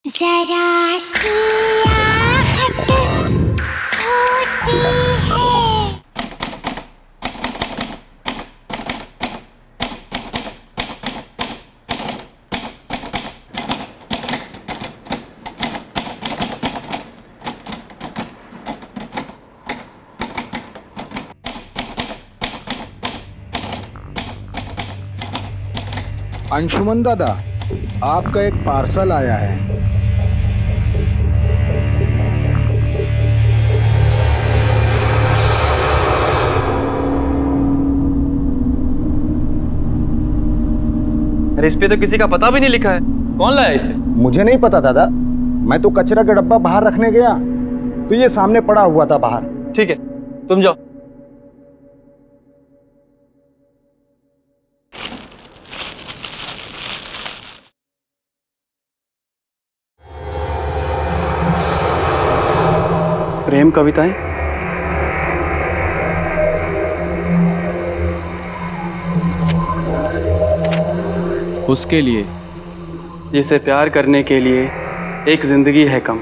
जरा सी आहट होती है। अंशुमन दादा, आपका एक पार्सल आया है। अरे इस पे तो किसी का पता भी नहीं लिखा है। कौन लाया इसे? मुझे नहीं पता दादा, मैं तो कचरा का डब्बा बाहर रखने गया तो ये सामने पड़ा हुआ था बाहर। ठीक है, तुम जाओ। प्रेम कविताएं? उसके लिए जिसे प्यार करने के लिए एक जिंदगी है कम।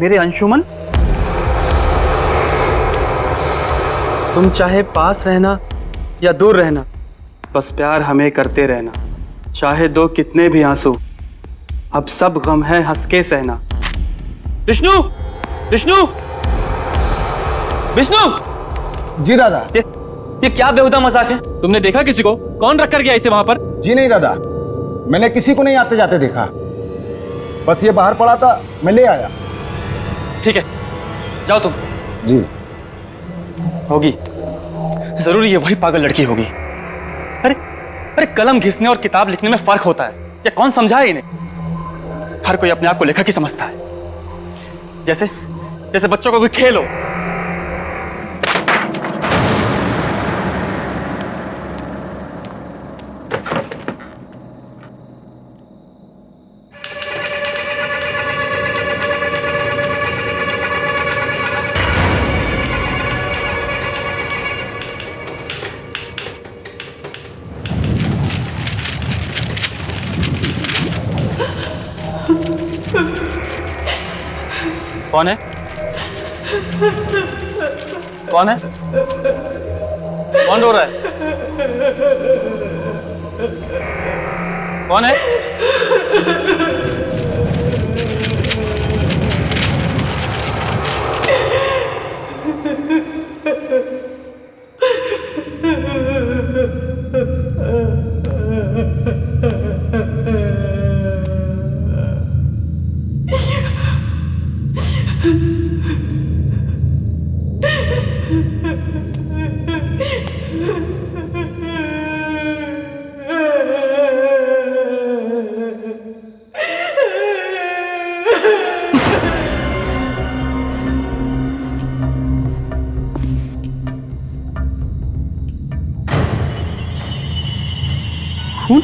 मेरे अंशुमन, तुम चाहे पास रहना या दूर रहना, बस प्यार हमें करते रहना। चाहे दो कितने भी आंसू, अब सब गम है हंस के सहना। विष्णु, विष्णु, विष्णु! जी दादा। ये क्या बेहुदा मजाक है? तुमने देखा किसी को? कौन रख कर गया इसे वहां पर? जी नहीं दादा, मैंने किसी को नहीं आते जाते देखा, बस ये बाहर पड़ा था, मैं ले आया। ठीक है, जाओ तुम। जी। होगी, जरूर ये वही पागल लड़की होगी। अरे अरे, कलम घिसने और किताब लिखने में फर्क होता है, ये कौन समझाए इन्हें? हर कोई अपने आप को लेखक ही समझता है, जैसे जैसे बच्चों का कोई खेल हो। कौन है? कौन है? कौन रो रहा है? कौन है? खून?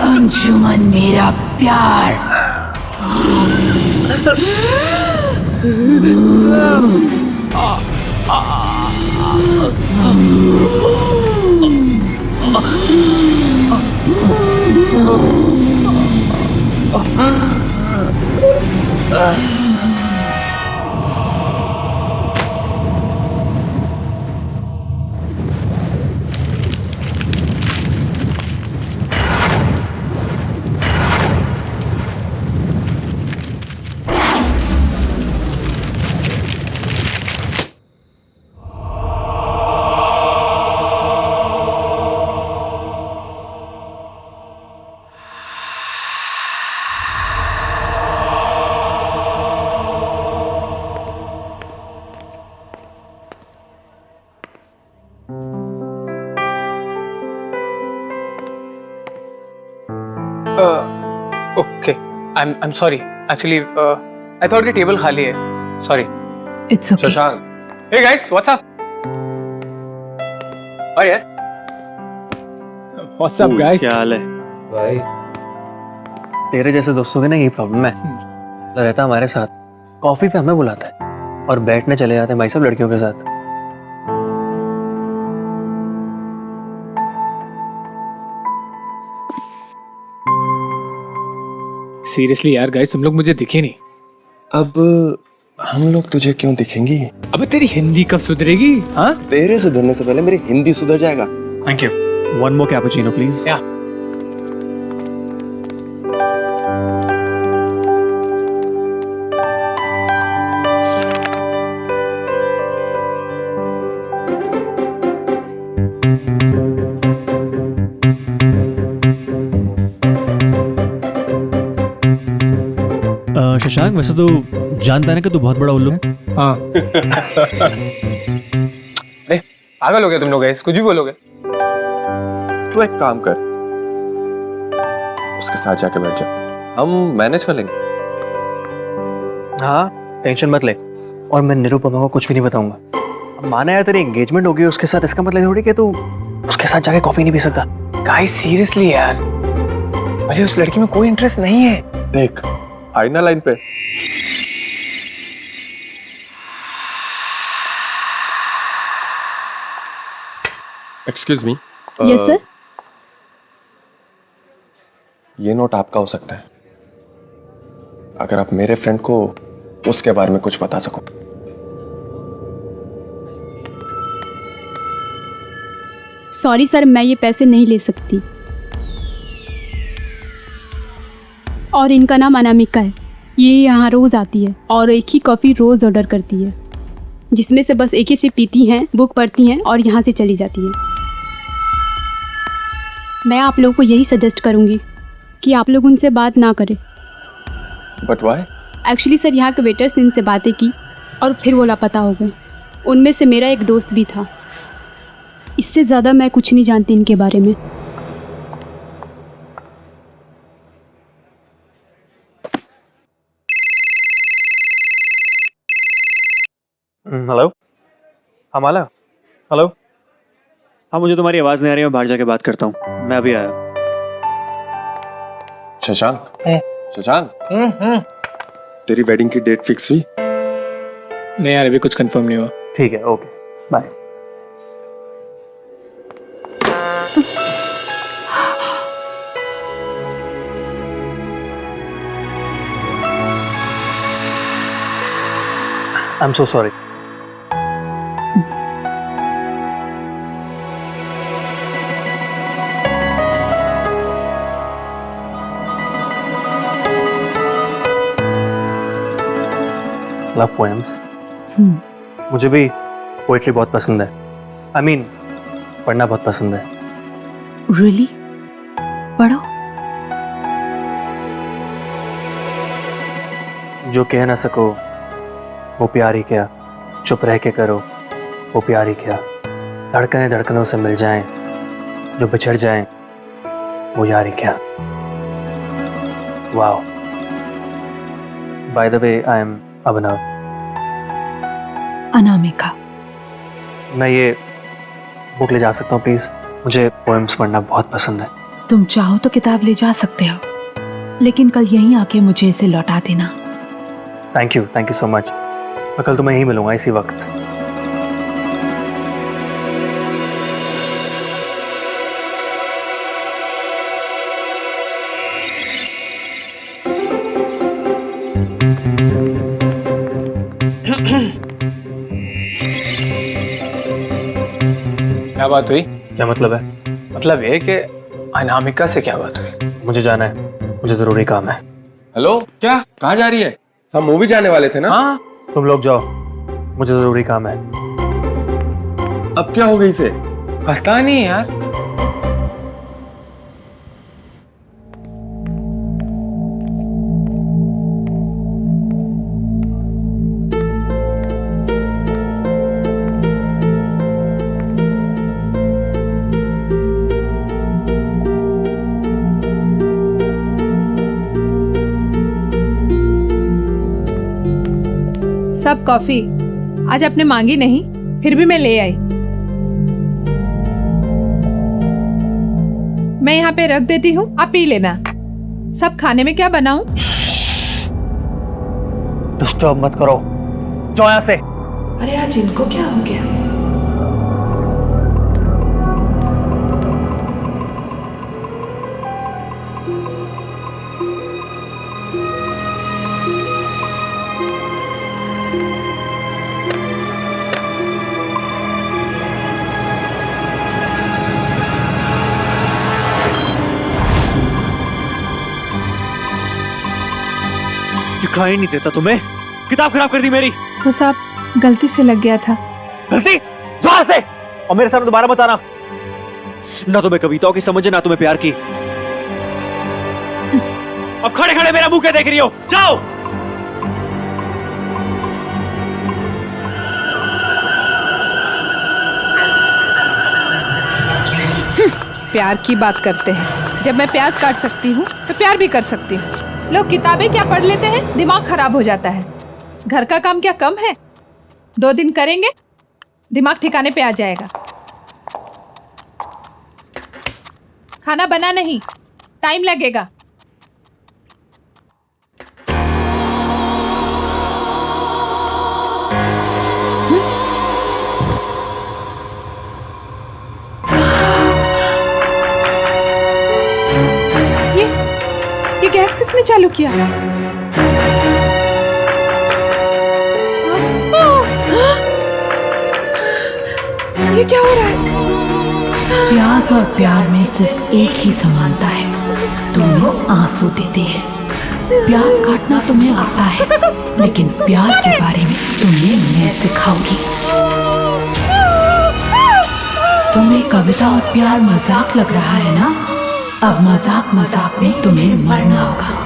अंशुमन मेरा प्यार, I'm sorry. Actually, I thought कि टेबल खाली है. Sorry. It's okay. Shashank. Hey guys, what's up? और यार. What's up, guys? क्या हाल है भाई तेरे जैसे दोस्तों की ना यही प्रॉब्लम है रहता हमारे साथ कॉफी पे हमें बुलाता है और बैठने चले जाते हैं भाई सब लड़कियों के साथ Seriously यार guys, तुम लोग मुझे दिखे नहीं. अब हम लोग तुझे क्यों दिखेंगी? अबे तेरी हिंदी कब सुधरेगी? हाँ? तेरे सुधरने से पहले मेरी हिंदी सुधर जाएगा. Thank you one more cappuccino please Yeah. Shashank वैसे तो जानता है ना कि तू बहुत बड़ा उल्लू है. हाँ. अरे पागल हो गए तुम लोग guys. कुछ भी बोलोगे. तू एक काम कर, उसके साथ जाके बैठ जा, हम मैनेज कर लेंगे. हाँ टेंशन मत ले और मैं निरुपमा को कुछ भी नहीं बताऊंगा अब माना यार तेरी एंगेजमेंट होगी उसके साथ इसका मतलब थोड़ी कि तू उसके साथ जाके कॉफी नहीं पी सकता Guys, seriously यार. मुझे उस लड़की में कोई इंटरेस्ट नहीं है. देख आई ना लाइन पे. Excuse me. Yes sir. ये नोट आपका हो सकता है अगर आप मेरे फ्रेंड को उसके बारे में कुछ बता सको. सॉरी सर, मैं ये पैसे नहीं ले सकती. और इनका नाम अनामिका है. ये यहाँ रोज़ आती है और एक ही कॉफ़ी रोज़ ऑर्डर करती है, जिसमें से बस एक ही सिप पीती हैं, बुक पढ़ती हैं और यहाँ से चली जाती हैं. मैं आप लोगों को यही सजेस्ट करूँगी कि आप लोग उनसे बात ना करें. But why? एक्चुअली सर, यहाँ के वेटर्स ने इनसे बातें की और फिर वो लापता हो गए. उनमें से मेरा एक दोस्त भी था. इससे ज़्यादा मैं कुछ नहीं जानती इनके बारे में. हेलो हाँ माला हेलो हाँ मुझे तुम्हारी आवाज़ नहीं आ रही है, मैं बाहर जाके बात करता हूँ. मैं अभी आया. शशांक. शशांक. तेरी वेडिंग की डेट फिक्स हुई? नहीं यार, अभी कुछ कंफर्म नहीं हुआ. ठीक है okay bye I am so sorry. Love poems मुझे भी पोएट्री बहुत पसंद है. आई मीन पढ़ना बहुत पसंद है. Really? पढ़ो. जो कह ना सको वो प्यार ही क्या, चुप रह के करो वो प्यार ही क्या, धड़कने धड़कनों से मिल जाएं, जो बिछड़ जाएं वो यार ही क्या. Wow. By the way I am Abhinav. Anamika. मैं ये बुक ले जा सकता हूँ प्लीज? मुझे पोएम्स पढ़ना बहुत पसंद है. तुम चाहो तो किताब ले जा सकते हो, लेकिन कल यहीं आके मुझे इसे लौटा देना. Thank you so much. मैं कल तुम्हें यहीं मिलूंगा इसी वक्त. क्या बात हुई? क्या मतलब है? मतलब ये कि अनामिका से क्या बात हुई? मुझे जाना है, मुझे जरूरी काम है. हेलो. क्या? कहाँ जा रही है? हम मूवी जाने वाले थे ना. हाँ. तुम लोग जाओ, मुझे जरूरी काम है. अब क्या हो गई इसे? पता नहीं यार. सब कॉफी आज आपने मांगी नहीं, फिर भी मैं ले आई। मैं यहाँ पे रख देती हूँ, आप पी लेना। सब खाने में क्या बनाऊं? डिस्टर्ब मत करो, जाओ यहाँ से। अरे आज इनको क्या हो गया? दिखाई नहीं देता तुम्हें? किताब खराब कर दी मेरी। वो सब गलती से लग गया था। गलती? जोर से! और मेरे सामने दोबारा बताना। ना तुम्हें कविताओं की समझ, ना तुम्हें प्यार की। अब खड़े खड़े मेरा मुंह क्या देख रही हो? जाओ! प्यार की बात करते हैं। जब मैं प्याज काट सकती हूँ तो प्यार भी कर सकती हूँ। लोग किताबें क्या पढ़ लेते हैं, दिमाग खराब हो जाता है। घर का काम क्या कम है? 2 दिन करेंगे, दिमाग ठिकाने पे आ जाएगा। खाना बना नहीं, टाइम लगेगा। ये गैस किसने चालू किया? ये क्या हो रहा है? प्यास और प्यार में सिर्फ एक ही समानता है, दोनों आंसू देते हैं। प्यास काटना तुम्हें आता है, लेकिन प्यार के बारे में तुम्हें मैं सिखाऊंगी। तुम्हें कविता और प्यार मजाक लग रहा है ना? अब मजाक मजाक में तुम्हें मरना होगा।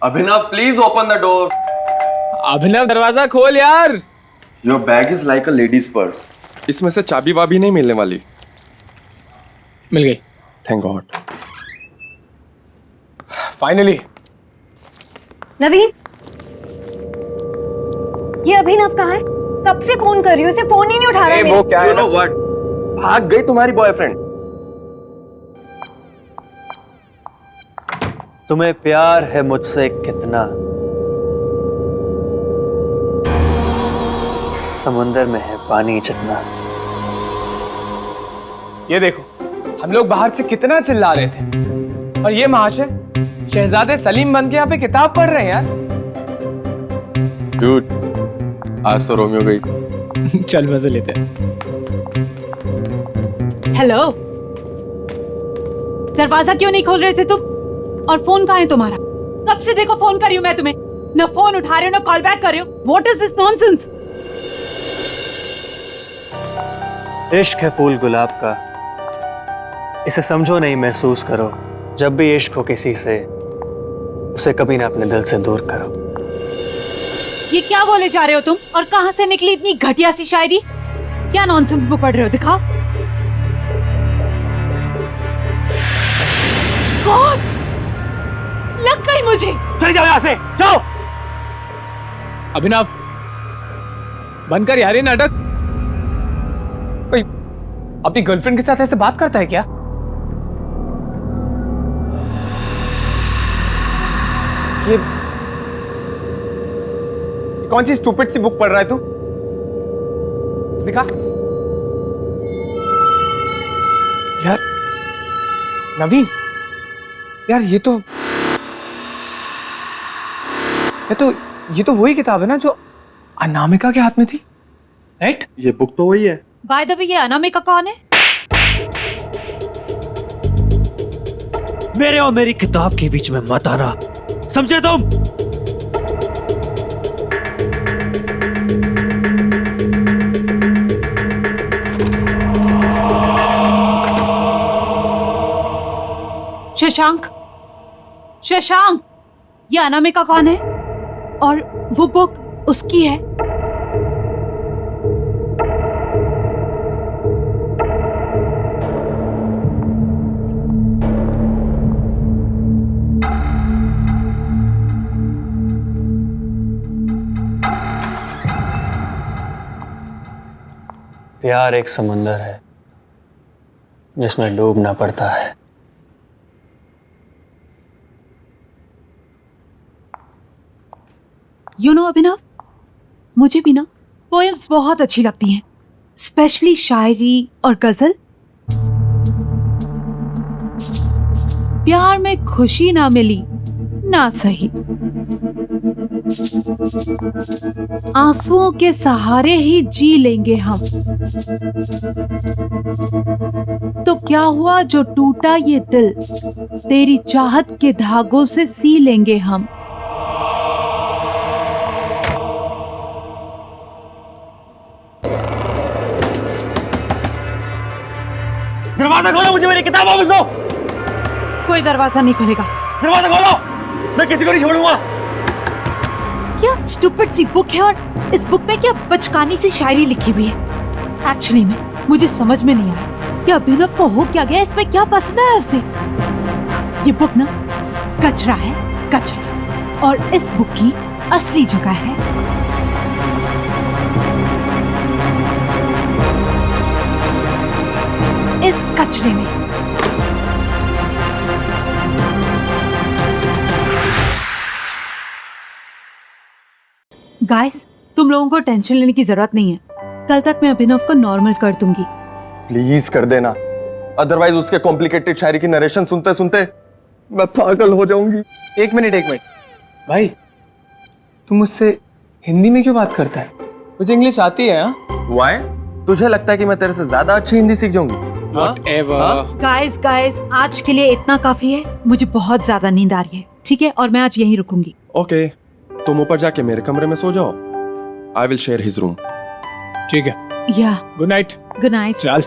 अभिनव, प्लीज ओपन द डोर। अभिनव दरवाजा खोल यार। Your bag is like a ladies purse. इसमें से चाबी वाबी नहीं मिलने वाली। मिल गई। Thank God. फाइनली। नवीन, ये अभिनव कहाँ है? कब से फोन कर रही हूँ, उसे फोन ही नहीं उठा रहा है। वो क्या है? You know what? भाग गई तुम्हारी बॉयफ्रेंड। तुम्हें प्यार है मुझसे कितना? समुंदर में है पानी जितना। ये देखो, हम लोग बाहर से कितना चिल्ला रहे थे, और ये महाशय शहजादे सलीम बन के यहाँ पे किताब पढ़ रहे हैं यार। Dude, आज तो रोमियो गई। चल मजे लेते हैं। हेलो, दरवाजा क्यों नहीं खोल रहे थे तुम? और फोन कहाँ है तुम्हारा? कब से देखो फोन कर रही हूँ मैं तुम्हें, ना फोन उठा रहे हो ना कॉल बैक कर रहे हो। What is this nonsense? इश्क है फूल गुलाब का, इसे समझो नहीं महसूस करो। जब भी इश्क हो किसी से, उसे कभी ना अपने दिल से दूर करो। ये क्या बोले जा रहे हो तुम? और कहाँ से निकली इतनी घटिया सी शायरी? क्या नॉनसेंस बुक पढ़ रहे हो? दिखाओ। गॉड, लग गई मुझे। चले जाओ यहाँ से, जाओ। अभिनव, बंद कर यार ये नाटक। कोई अपनी गर्लफ्रेंड के साथ ऐसे बात करता है क्या? ये कौन सी स्टूपिड सी बुक पढ़ रहा है तू? दिखा यार। नवीन यार, ये तो वही किताब है ना जो अनामिका के हाथ में थी, राइट? ये बुक तो वही है। बाय द वे, ये अनामिका कौन है? मेरे और मेरी किताब के बीच में मत आना, समझे तुम? शशांक, शशांक, ये अनामिका कौन है? और वो बुक उसकी है? प्यार एक समंदर है जिसमें डूबना पड़ता है। यू नो अभिनव, मुझे भी ना पोएम्स बहुत अच्छी लगती हैं, स्पेशली शायरी और गजल। प्यार में खुशी ना मिली ना सही, आंसुओं के सहारे ही जी लेंगे हम। तो क्या हुआ जो टूटा ये दिल, तेरी चाहत के धागों से सी लेंगे हम। दरवाजा खोलो, मुझे मेरी किताब वापस दो। कोई दरवाजा नहीं खुलेगा। दरवाजा खोलो, मैं किसी को नहीं छोड़ूंगा। क्या स्टूपिड सी बुक है, और इस बुक में क्या बचकानी सी शायरी लिखी हुई है। एक्चुअली में मुझे समझ में नहीं आया कि अभिनव को हो क्या गया, इसमें क्या पसंद है उसे। ये बुक ना कचरा है, कचरा। और इस बुक की असली जगह है इस कचरे में। गाइस, तुम लोगों को टेंशन लेने की जरूरत नहीं है। कल तक मैं अभिनव को नॉर्मल कर दूंगी। प्लीज कर देना, अदरवाइज उसके कॉम्प्लिकेटेड शायरी की नरेशन सुनते सुनते मैं पागल हो जाऊंगी। एक मिनट भाई, तू मुझसे हिंदी में क्यों बात करता है? मुझे इंग्लिश आती है। Why? तुझे लगता है कि मैं तेरे से ज्यादा अच्छी हिंदी सीख जाऊंगी? गाइस, आज के लिए इतना काफी है। मुझे बहुत ज्यादा नींद आ रही है, ठीक है? और मैं आज यहीं रुकूंगी। ओके, तुम ऊपर जाके मेरे कमरे में सो जाओ। I will share his room. ठीक है। या गुड नाइट। Good night. चल।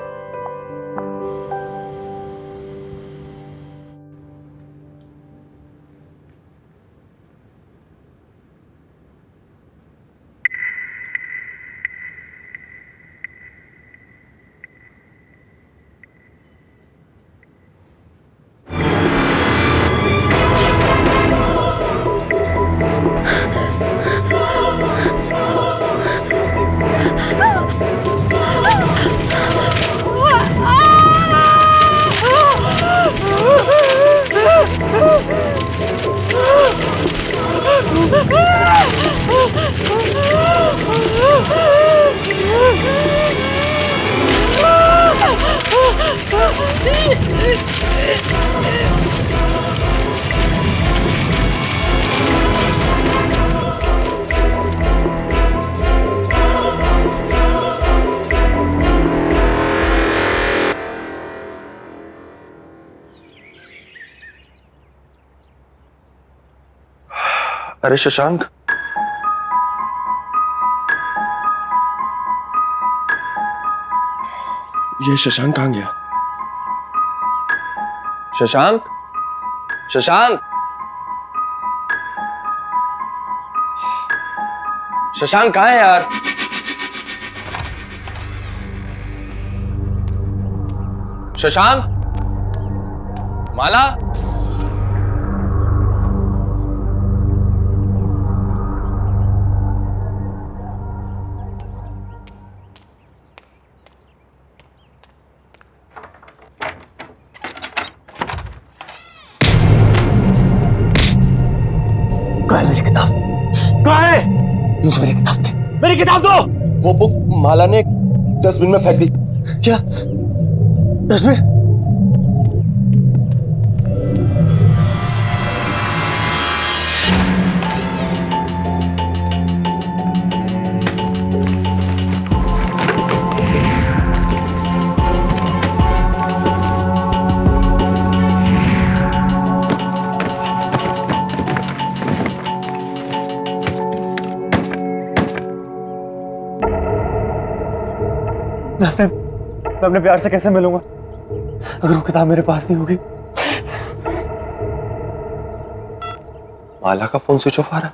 अरे शशांक, ये शशांक कहाँ गया? शशांक, शशांक, शशांक कहाँ है यार? शशांक, माला, मेरी किताब कहाँ है? मुझे मेरी किताब दे, मेरी किताब दो। वो बुक माला ने डस्टबिन में फेंक दी। क्या डस्टबिन? मैं अपने प्यार से कैसे मिलूंगा अगर वो किताब मेरे पास नहीं होगी? माला का फोन स्विच ऑफ आ रहा है।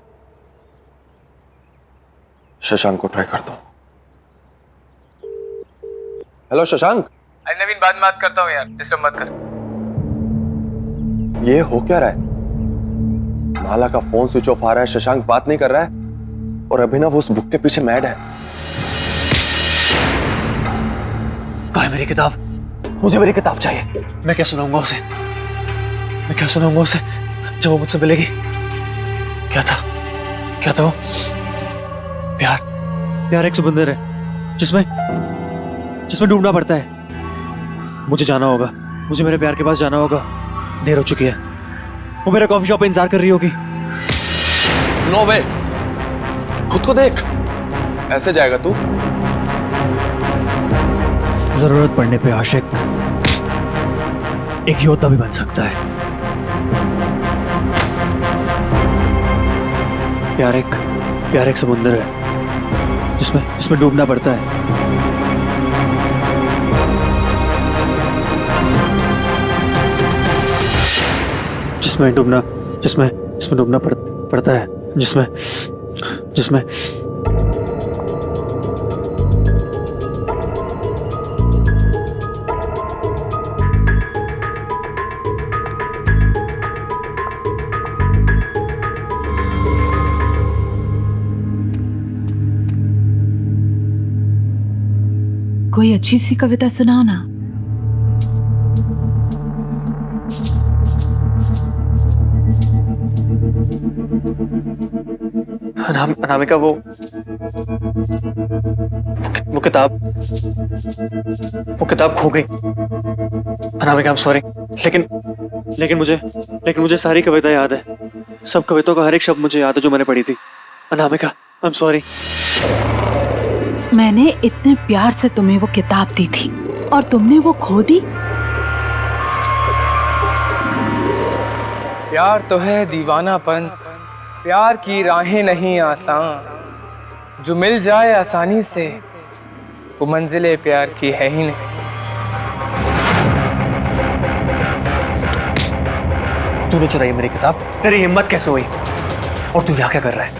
शशांक को ट्राई करता हूं। हेलो शशांक। अरे नवीन, बाद में बात करता हूँ यार, डिस्टर्ब मत कर। ये हो क्या रहा है? माला का फोन स्विच ऑफ आ रहा है, शशांक बात नहीं कर रहा है और अभिनव उस बुक के पीछे मैड है। कहाँ है मेरी किताब? मुझे मेरी किताब चाहिए। मैं क्या सुनाऊंगा उसे? मैं क्या सुनाऊंगा उसे जब वो मुझसे मिलेगी? क्या था वो? प्यार एक समुंदर है जिसमें डूबना पड़ता है। मुझे जाना होगा, मुझे मेरे प्यार के पास जाना होगा। देर हो चुकी है, वो मेरे कॉफी शॉप पे इंतजार कर रही होगी। नो वे, खुद को देख, ऐसे जाएगा तू? जरूरत पड़ने पे आशिक एक योद्धा भी बन सकता है। प्यार एक समुंदर है जिसमें डूबना पड़ता है। जिसमें डूबना पड़ता है, जिसमें कोई अच्छी सी कविता सुनाओ ना। अनामिका, वो किताब खो गई। अनामिका, I'm sorry, लेकिन मुझे सारी कविता याद है। सब कविताओं का हर एक शब्द मुझे याद है जो मैंने पढ़ी थी। Anamika, I'm sorry। मैंने इतने प्यार से तुम्हें वो किताब दी थी और तुमने वो खो दी। प्यार तो है दीवानापन, प्यार की राहें नहीं आसान। जो मिल जाए आसानी से वो मंजिले प्यार की है ही नहीं। तूने चुराई मेरी किताब, तेरी हिम्मत कैसे हुई? और तू यहाँ क्या कर रहा है?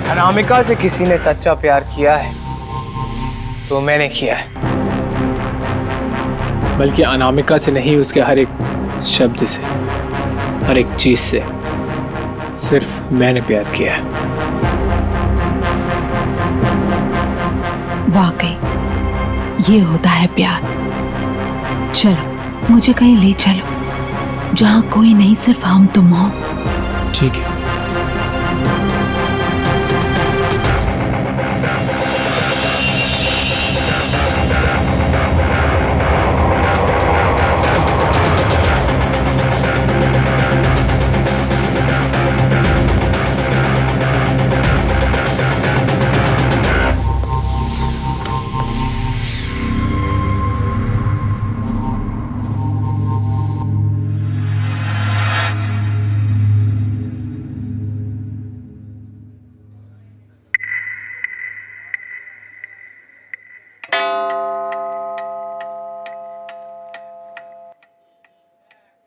अनामिका से किसी ने सच्चा प्यार किया है तो मैंने किया है। बल्कि अनामिका से नहीं, उसके हर एक शब्द से, हर एक चीज से सिर्फ मैंने प्यार किया है। वाकई ये होता है प्यार। चलो मुझे कहीं ले चलो जहाँ कोई नहीं, सिर्फ हम तुम हो। ठीक है।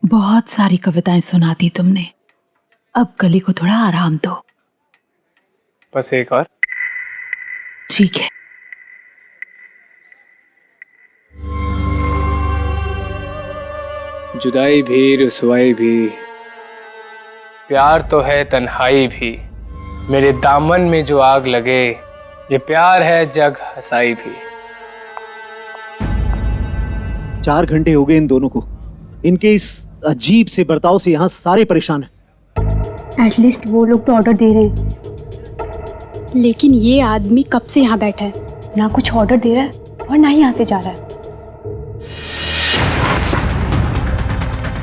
बहुत सारी कविताएं सुना दी तुमने, अब गले को थोड़ा आराम दो। बस एक और। ठीक है। जुदाई भी, रुसवाई भी, प्यार तो है तन्हाई भी। मेरे दामन में जो आग लगे, ये प्यार है जग हंसाई भी। 4 घंटे हो गए इन दोनों को। इनके इस अजीब से बर्ताव से यहाँ सारे परेशान हैं। एटलीस्ट वो लोग तो ऑर्डर दे रहे हैं, लेकिन ये आदमी कब से यहाँ बैठा है, ना कुछ ऑर्डर दे रहा है और ना ही यहाँ से जा रहा है।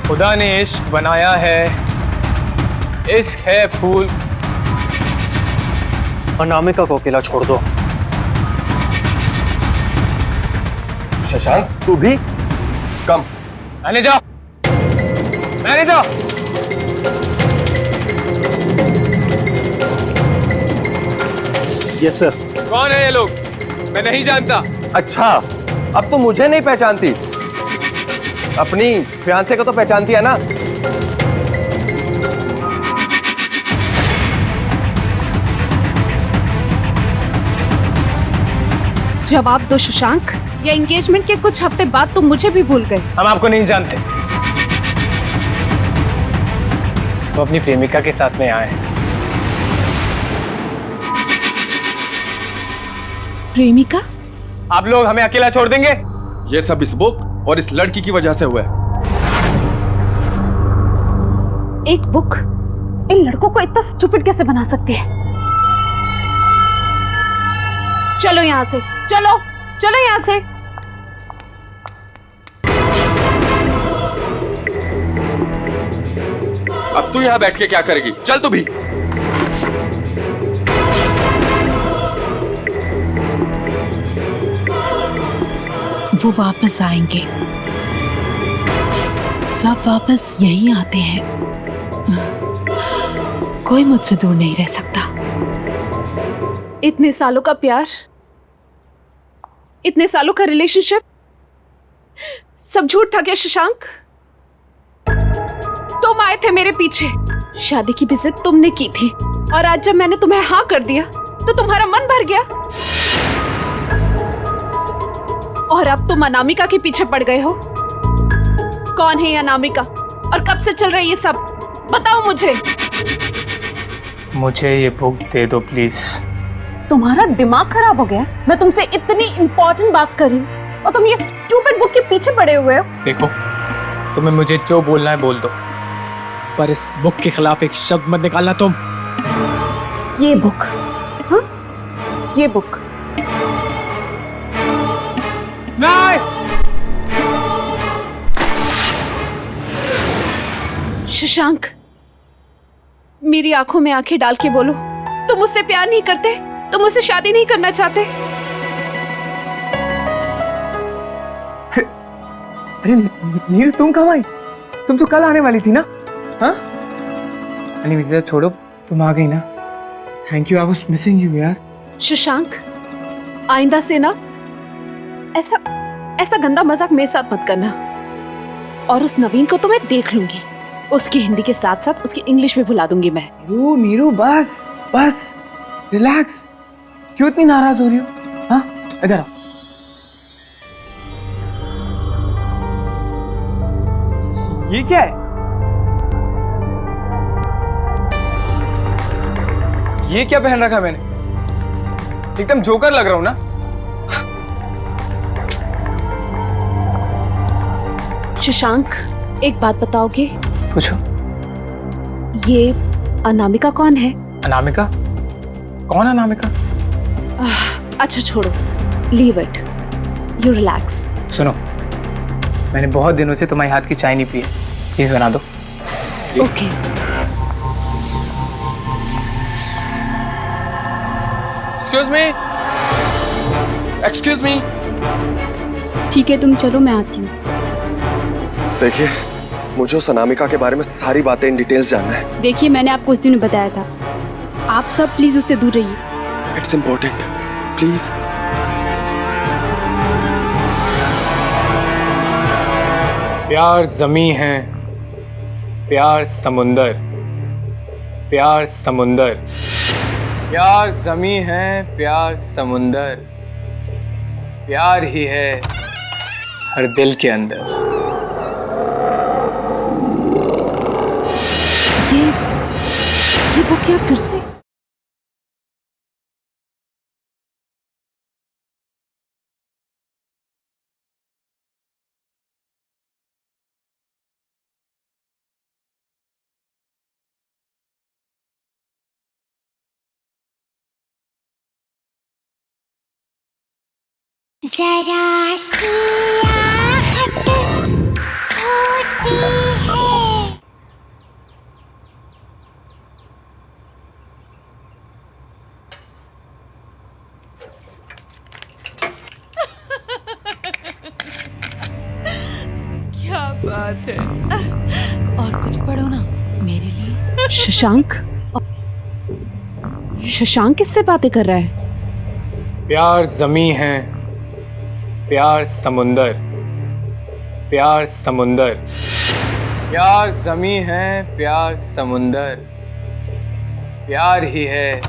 खुदा ने इश्क बनाया है, इश्क है फूल। अनामिका को अकेला छोड़ दो। शशांक, तू भी कम। मैंने जाओ। Yes sir. कौन है ये लोग? मैं नहीं जानता। अच्छा, अब तो मुझे नहीं पहचानती। अपनी फियांसे को तो पहचानती है ना? जवाब दो शशांक, या एंगेजमेंट के कुछ हफ्ते बाद तुम मुझे भी भूल गए? हम आपको नहीं जानते। वो अपनी प्रेमिका के साथ में आए हैं। प्रेमिका? आप लोग हमें अकेला छोड़ देंगे? ये सब इस बुक और इस लड़की की वजह से हुआ है। एक बुक इन लड़कों को इतना स्टूपिड कैसे बना सकती है? चलो यहाँ से, चलो चलो यहाँ से। अब तू यहाँ बैठ के क्या करेगी? चल तू भी। वो वापस आएंगे, सब वापस यहीं आते हैं। कोई मुझसे दूर नहीं रह सकता। इतने सालों का प्यार, इतने सालों का रिलेशनशिप, सब झूठ था क्या शशांक? तुम आए थे मेरे पीछे, शादी की भी जिद तुमने की थी, और आज जब मैंने तुम्हें हाँ कर दिया तो तुम्हारा मन भर गया, और अब तुम अनामिका के पीछे पड़ गए हो। कौन है ये अनामिका और कब से चल रही है ये सब? बताओ मुझे। मुझे ये बुक दे दो प्लीज। तुम्हारा दिमाग खराब हो गया? मैं तुमसे इतनी इंपॉर्टेंट बात कर रही हूँ और तुम ये स्टूपिड बुक के पीछे पड़े हुए हो। देखो, तुम्हें मुझे जो बोलना है बोल दो, पर इस बुक के खिलाफ एक शब्द मत निकालना तुम। ये बुक? हाँ, ये बुक? नहीं! शशांक, मेरी आंखों में आंखें डाल के बोलो, तुम मुझसे प्यार नहीं करते? तुम मुझसे शादी नहीं करना चाहते? अरे नीरू, तुम कब आई? तुम तो कल आने वाली थी ना? हाँ? अरे विजय छोड़ो, तुम आ गई ना। Thank you, I was missing you यार। शशांक, आइंदा से ना ऐसा गंदा मजाक मेरे साथ मत करना। और उस नवीन को तो मैं देख लूंगी, उसकी हिंदी के साथ साथ उसकी इंग्लिश भी भुला दूंगी मैं। नीरू बस बस, रिलैक्स। क्यों इतनी नाराज हो रही हो? हाँ, इधर आओ। ये क्या है? ये क्या पहन रखा मैंने? एकदम जोकर लग रहा हूं ना? शशांक, एक बात बताओगे? पूछो। ये अनामिका कौन है? अनामिका? कौन अनामिका? अच्छा छोड़ो, लीव इट, यू रिलैक्स। सुनो, मैंने बहुत दिनों से तुम्हारे हाथ की चाय नहीं पी है, प्लीज बना दो। ओके। Excuse me. ठीक है, तुम चलो, मैं आती हूँ। देखिए, मुझे उस अनामिका के बारे में सारी बातें इन डिटेल्स जानना है। देखिए, मैंने आपको उस दिन बताया था, आप सब प्लीज उससे दूर रहिए। It's important, please. प्यार जमी है, प्यार समुंदर, प्यार समुंदर, प्यार जमी है, प्यार समुंदर, प्यार ही है हर दिल के अंदर। ये बुक क्या फिर से? जरा सी आहट होती है। क्या बात है। और कुछ पढ़ो ना मेरे लिए। शशांक? शशांक किससे बातें कर रहा है? प्यार जमी है, प्यार समुंदर, प्यार समुंदर, प्यार जमी है, प्यार समुंदर, प्यार ही है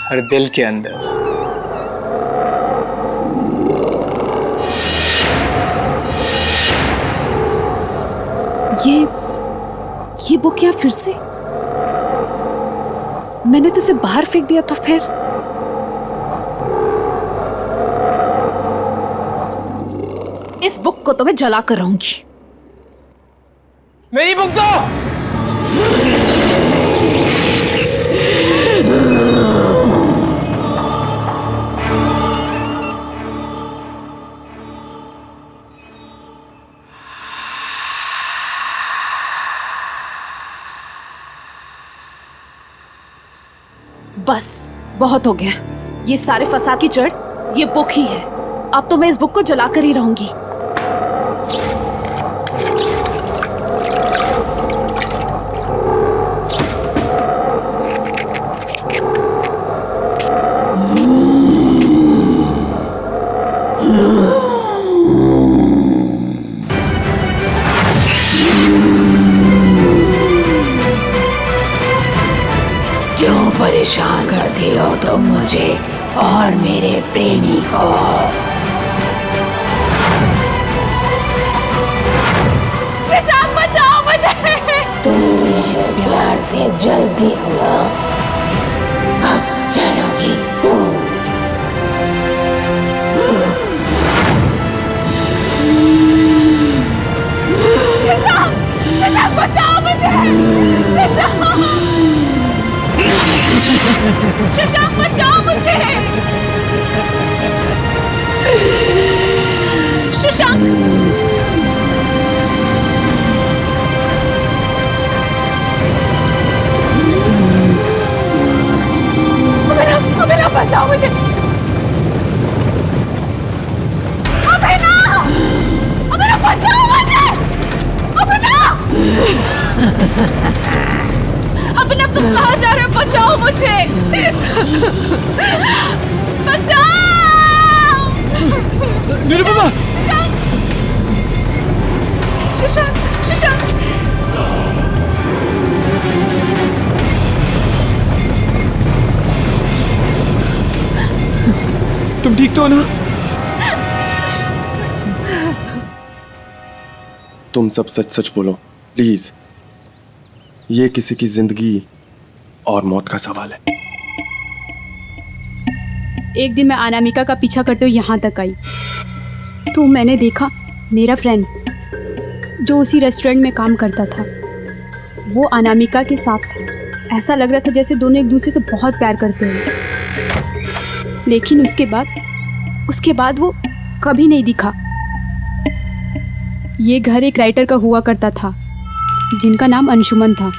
हर दिल के अंदर। ये बुक क्या फिर से? मैंने तो इसे बाहर फेंक दिया तो फिर? इस बुक को तो मैं जला कर रहूंगी। मेरी बुक दो। बस बहुत हो गया। ये सारे फसाद की जड़ ये बुक ही है। अब तो मैं इस बुक को जला कर ही रहूंगी। क्यों परेशान करती हो तुम मुझे और मेरे प्रेमी को? शशांक बचाओ मुझे। तुम मेरे प्यार से जल्दी हो, अब चलोगी तुम। शशांक बचाओ मुझे। शशांक बचाओ मुझे। शशांक अभिनव बचाओ मुझे। अभिनव बचाओ मुझे। अभिनव तुम कहाँ जा रहे हो? बचाओ मुझे। बचाओ। निरुपमा! शशांक शशांक तुम ठीक तो हो ना? तुम सब सच सच बोलो प्लीज। ये किसी की जिंदगी और मौत का सवाल है। एक दिन मैं अनामिका का पीछा करते हुए यहाँ तक आई तो मैंने देखा मेरा फ्रेंड जो उसी रेस्टोरेंट में काम करता था वो अनामिका के साथ था। ऐसा लग रहा था जैसे दोनों एक दूसरे से बहुत प्यार करते हैं। लेकिन उसके बाद वो कभी नहीं दिखा। ये घर एक राइटर का हुआ करता था जिनका नाम अंशुमन था।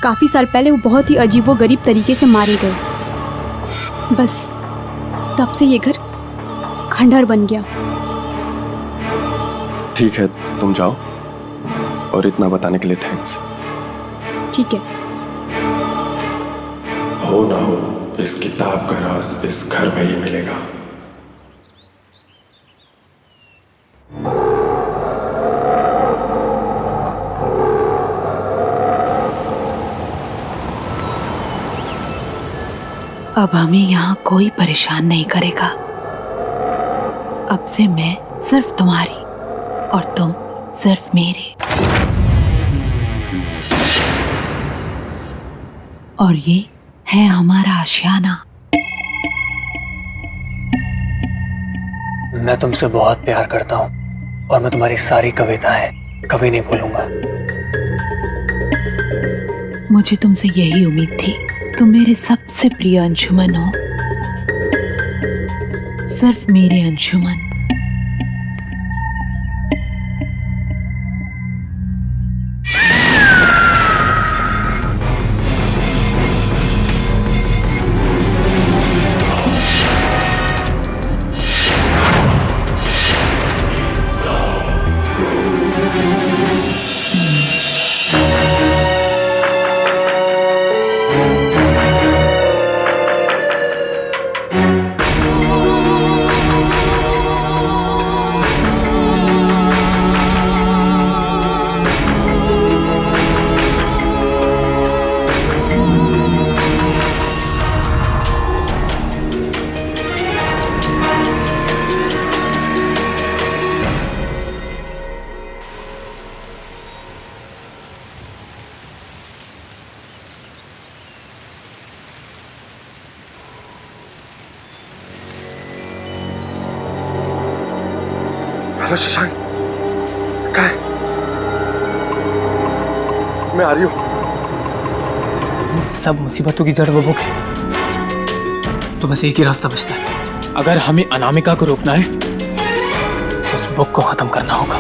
काफ़ी साल पहले वो बहुत ही अजीबोगरीब तरीके से मारे गए। बस तब से ये घर खंडहर बन गया। ठीक है तुम जाओ, और इतना बताने के लिए थैंक्स। ठीक है। हो ना हो इस किताब का राज इस घर में ही मिलेगा। अब हमें यहाँ कोई परेशान नहीं करेगा। अब से मैं सिर्फ तुम्हारी और तुम सिर्फ मेरे। और ये है हमारा आशियाना। मैं तुमसे बहुत प्यार करता हूँ और मैं तुम्हारी सारी कविताएं कभी नहीं भूलूंगा। मुझे तुमसे यही उम्मीद थी। तुम मेरे सबसे प्रिय अंशुमन हो, सिर्फ मेरे अंशुमन। हेलो शशांक, कहाँ है? मैं आ रही हूँ। इन सब मुसीबतों की जड़ वो बुक है, तो बस एक ही रास्ता बचता है। अगर हमें अनामिका को रोकना है तो उस बुक को खत्म करना होगा।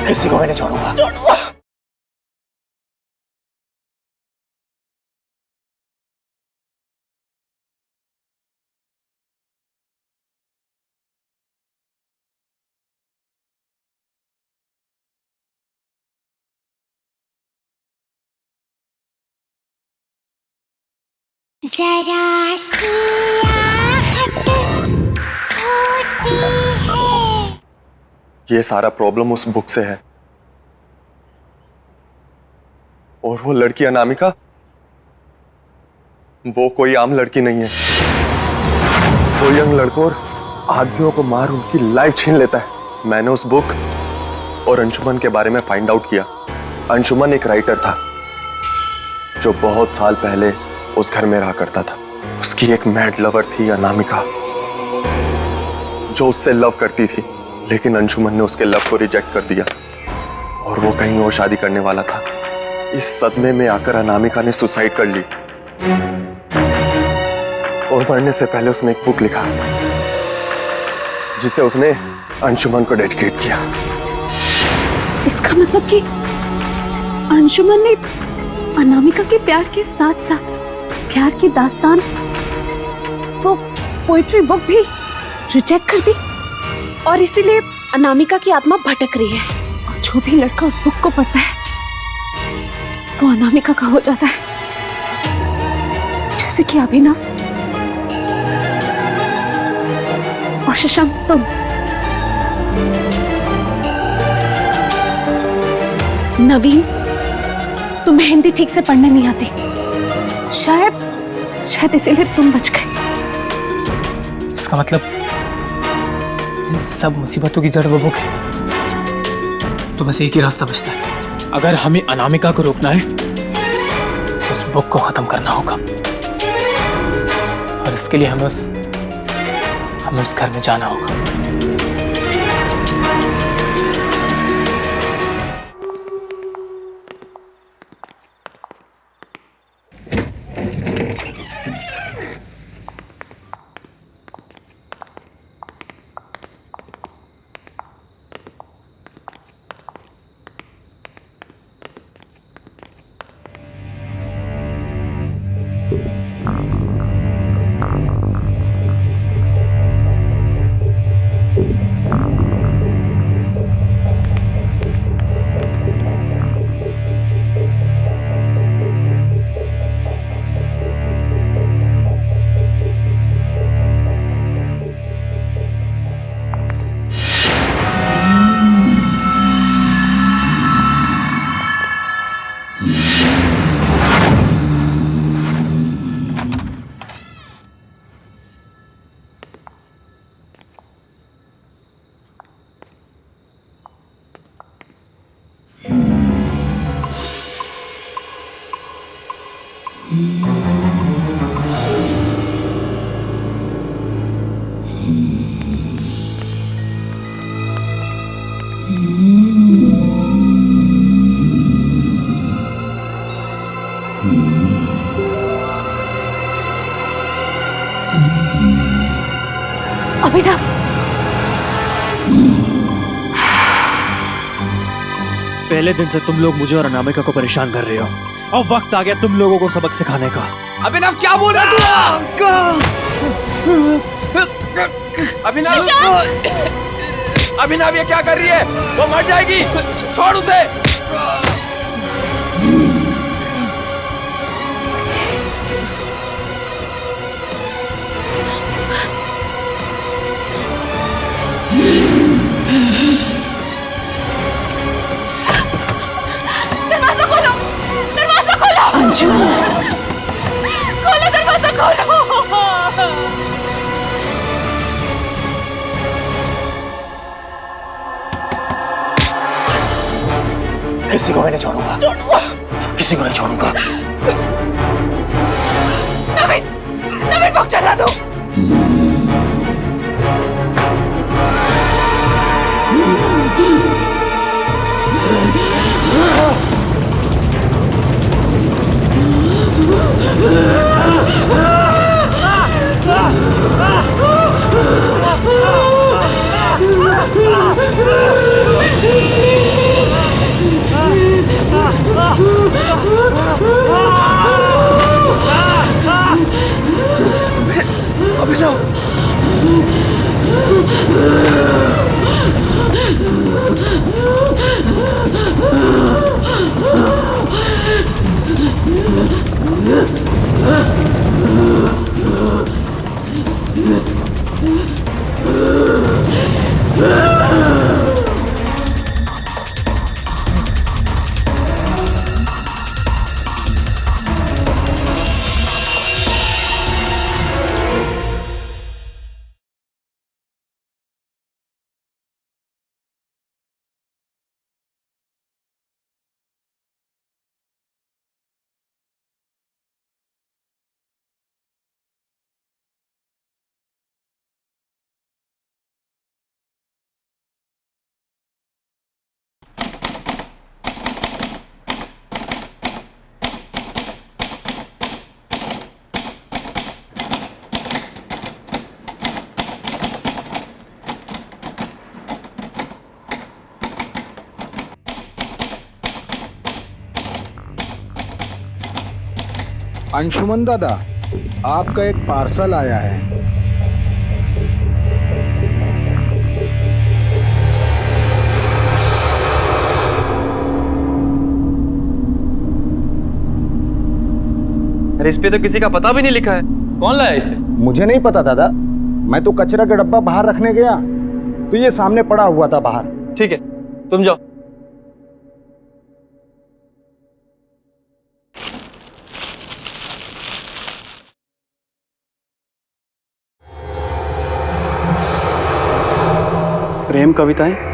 किसी को मैं नहीं छोड़ूंगा। जरा सी आहट होती है। ये सारा प्रॉब्लम उस बुक से है। और वो लड़की अनामिका, वो कोई आम लड़की नहीं है। वो यंग लड़कों और आदमियों को मार उनकी लाइफ छीन लेता है। मैंने उस बुक और अंशुमन के बारे में फाइंड आउट किया। अंशुमन एक राइटर था जो बहुत साल पहले उस घर में रहा करता था। उसकी एक मैड लवर थी अनामिका, जो उससे लव करती थी, लेकिन अंशुमन ने उसके लव को रिजेक्ट कर दिया और वो कहीं और शादी करने वाला था। इस सदमे में आकर अनामिका ने सुसाइड कर ली और मरने से पहले उसने एक बुक लिखा जिसे उसने अंशुमन को डेडिकेट किया। इसका मतलब कि अंशुमन ने अनामिका के प्यार के साथ साथ प्यार की दास्तान, वो पोइट्री बुक भी रिजेक्ट कर दी, और इसीलिए अनामिका की आत्मा भटक रही है। और जो भी लड़का उस बुक को पढ़ता है वो अनामिका का हो जाता है, जैसे कि अभिनव और शशांक तुम। नवीन, तुम्हें हिंदी ठीक से पढ़ने नहीं आती, शायद इसीलिए तुम बच गए। इसका मतलब इन सब मुसीबतों की जड़ वो बुक है, तो बस एक ही रास्ता बचता है। अगर हमें अनामिका को रोकना है तो उस बुक को खत्म करना होगा, और इसके लिए हमें उस घर में जाना होगा। अभिनव, पहले दिन से तुम लोग मुझे और अनामिका को परेशान कर रहे हो। अब वक्त आ गया तुम लोगों को सबक सिखाने का। अभिनव क्या बोल रहा तू? अभिनव ये क्या कर रही है? वो मर जाएगी, छोड़ उसे। दरवाजा खोलो, दरवाजा खोलो, खोलो दरवाजा खोलो। किसी को मैं नहीं छोड़ूंगा, किसी को नहीं छोड़ूंगा। नवीन, ना मेरे को चला दो। अभिनव, अंशुमन दादा, आपका एक पार्सल आया है। अरे इस पे तो किसी का पता भी नहीं लिखा है, कौन लाया इसे? मुझे नहीं पता दादा, मैं तो कचरा का डब्बा बाहर रखने गया तो ये सामने पड़ा हुआ था बाहर। ठीक है, तुम जाओ। प्रेम कविताएं